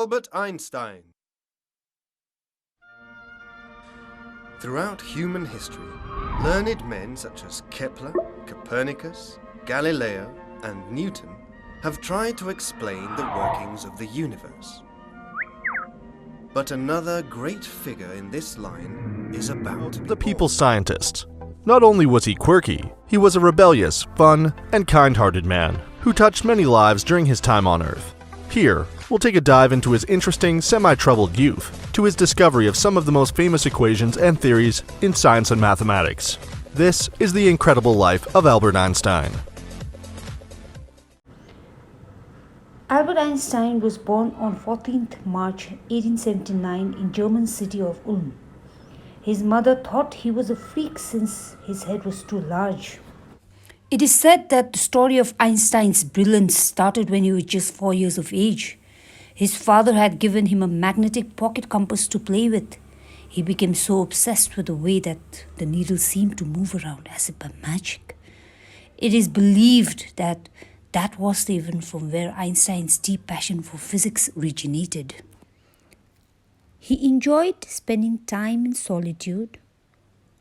Albert Einstein. Throughout human history, learned men such as Kepler, Copernicus, Galileo, and Newton have tried to explain the workings of the universe. But another great figure in this line is about to be The people's scientist. Not only was he quirky, he was a rebellious, fun, and kind-hearted man who touched many lives during his time on Earth. Here, we'll take a dive into his interesting, semi-troubled youth, to his discovery of some of the most famous equations and theories in science and mathematics. This is the incredible life of Albert Einstein. Albert Einstein was born on 14th March 1879 in German city of Ulm. His mother thought he was a freak since his head was too large. It is said that the story of Einstein's brilliance started when he was just 4 years of age. His father had given him a magnetic pocket compass to play with. He became so obsessed with the way that the needle seemed to move around as if by magic. It is believed that that was the event from where Einstein's deep passion for physics originated. He enjoyed spending time in solitude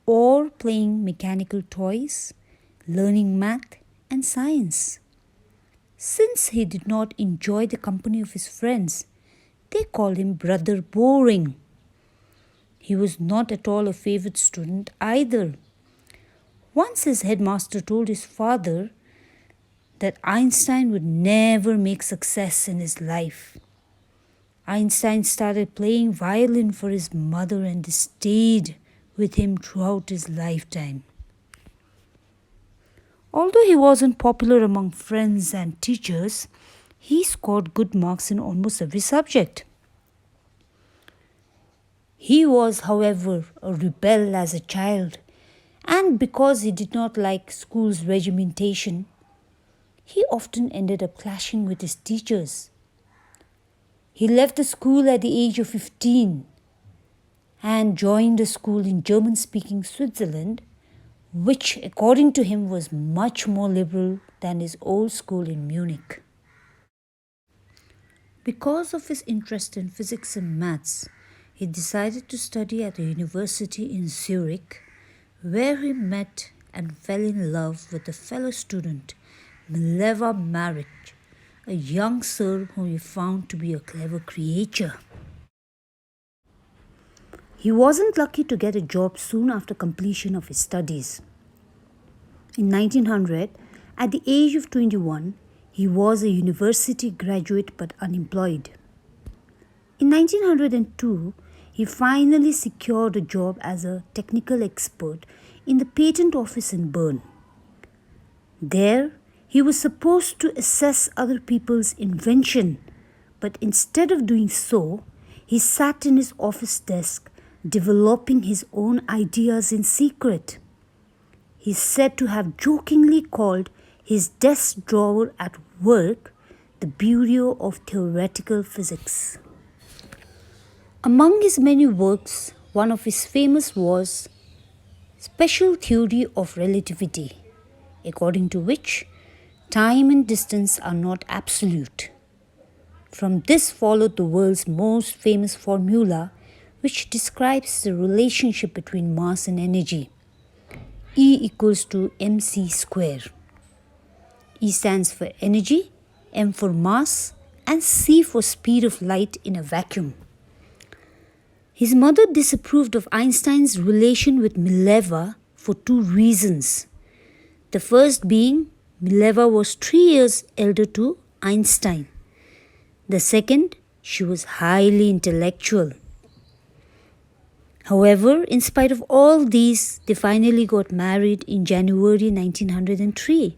or playing mechanical toys, learning math and science. Since he did not enjoy the company of his friends, they called him Brother Boring. He was not at all a favorite student either. Once his headmaster told his father that Einstein would never make success in his life. Einstein started playing violin for his mother and stayed with him throughout his lifetime. Although he wasn't popular among friends and teachers, he scored good marks in almost every subject. He was, however, a rebel as a child, and because he did not like school's regimentation, he often ended up clashing with his teachers. He left the school at the age of 15 and joined a school in German-speaking Switzerland, which according to him was much more liberal than his old school in Munich. Because of his interest in physics and maths, he decided to study at a university in Zurich, where he met and fell in love with a fellow student, Mileva Maric, a young Serb whom he found to be a clever creature. He wasn't lucky to get a job soon after completion of his studies. In 1900, at the age of 21, he was a university graduate but unemployed. In 1902, he finally secured a job as a technical expert in the patent office in Bern. There, he was supposed to assess other people's invention, but instead of doing so, he sat in his office desk developing his own ideas in secret. He is said to have jokingly called his desk drawer at work the Bureau of Theoretical Physics. Among his many works, one of his famous was Special Theory of Relativity, according to which time and distance are not absolute. From this followed the world's most famous formula, which describes the relationship between mass and energy. E equals to mc square. E stands for energy, m for mass, and c for speed of light in a vacuum. His mother disapproved of Einstein's relation with Mileva for two reasons. The first being Mileva was 3 years elder to Einstein. The second, she was highly intellectual. However, in spite of all these, they finally got married in January 1903.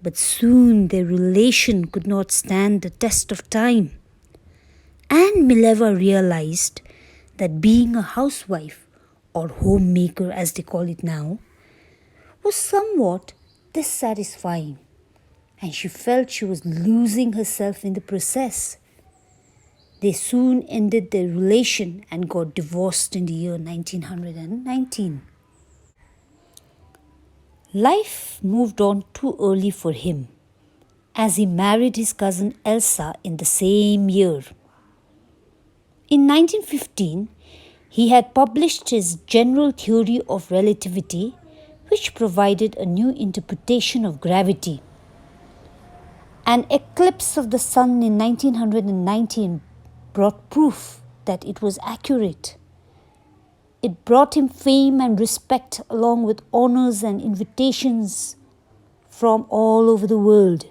But soon their relation could not stand the test of time. And Mileva realized that being a housewife, or homemaker as they call it now, was somewhat dissatisfying, and she felt she was losing herself in the process. They soon ended their relation and got divorced in the year 1919. Life moved on too early for him, as he married his cousin Elsa in the same year. In 1915, he had published his General Theory of Relativity, which provided a new interpretation of gravity. An eclipse of the sun in 1919 brought proof that it was accurate. It brought him fame and respect along with honors and invitations from all over the world.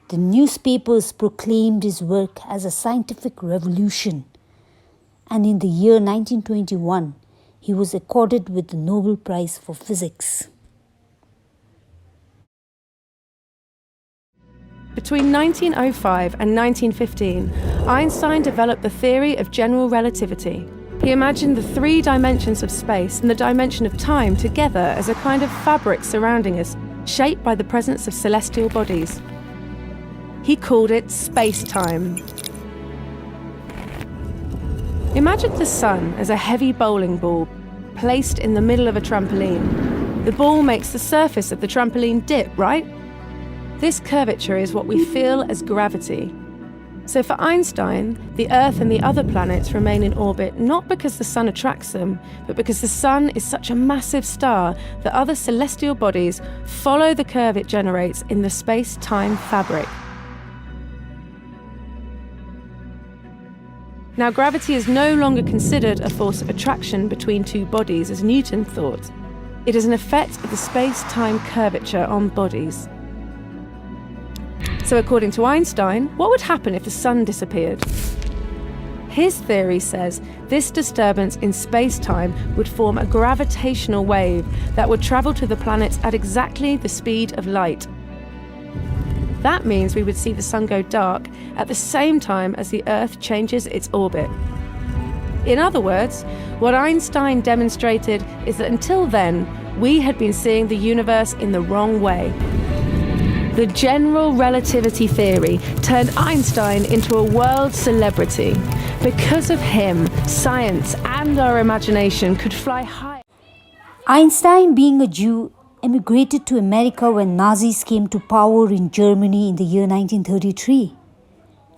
The newspapers proclaimed his work as a scientific revolution, and in the year 1921, he was accorded with the Nobel Prize for Physics. Between 1905 and 1915, Einstein developed the theory of general relativity. He imagined the three dimensions of space and the dimension of time together as a kind of fabric surrounding us, shaped by the presence of celestial bodies. He called it space-time. Imagine the sun as a heavy bowling ball placed in the middle of a trampoline. The ball makes the surface of the trampoline dip, right? This curvature is what we feel as gravity. So for Einstein, the Earth and the other planets remain in orbit not because the sun attracts them, but because the sun is such a massive star that other celestial bodies follow the curve it generates in the space-time fabric. Now, gravity is no longer considered a force of attraction between two bodies, as Newton thought. It is an effect of the space-time curvature on bodies. So according to Einstein, what would happen if the sun disappeared? His theory says this disturbance in space-time would form a gravitational wave that would travel to the planets at exactly the speed of light. That means we would see the sun go dark at the same time as the Earth changes its orbit. In other words, what Einstein demonstrated is that until then, we had been seeing the universe in the wrong way. The general relativity theory turned Einstein into a world celebrity. Because of him, science and our imagination could fly high. Einstein, being a Jew, emigrated to America when Nazis came to power in Germany in the year 1933.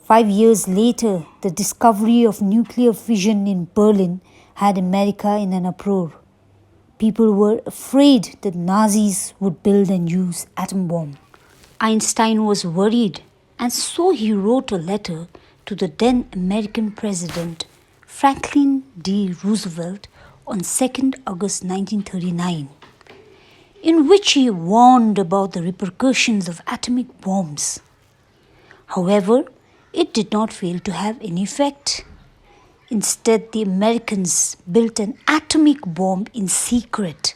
5 years later, the discovery of nuclear fission in Berlin had America in an uproar. People were afraid that Nazis would build and use atom bomb. Einstein was worried, and so he wrote a letter to the then American President Franklin D. Roosevelt on 2nd August 1939, in which he warned about the repercussions of atomic bombs. However, it did not fail to have any effect. Instead, the Americans built an atomic bomb in secret,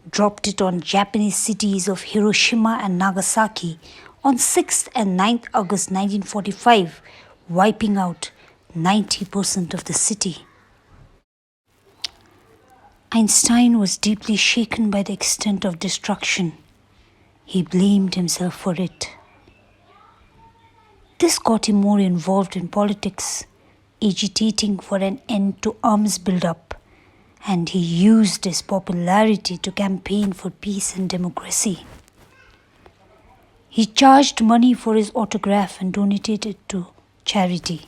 dropped it on Japanese cities of Hiroshima and Nagasaki on 6th and 9th August 1945, wiping out 90% of the city. Einstein was deeply shaken by the extent of destruction. He blamed himself for it. This got him more involved in politics, agitating for an end to arms build-up, and he used his popularity to campaign for peace and democracy. He charged money for his autograph and donated it to charity.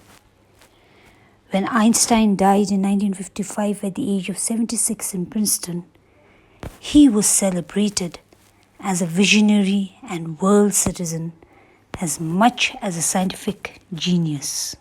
When Einstein died in 1955 at the age of 76 in Princeton, he was celebrated as a visionary and world citizen as much as a scientific genius.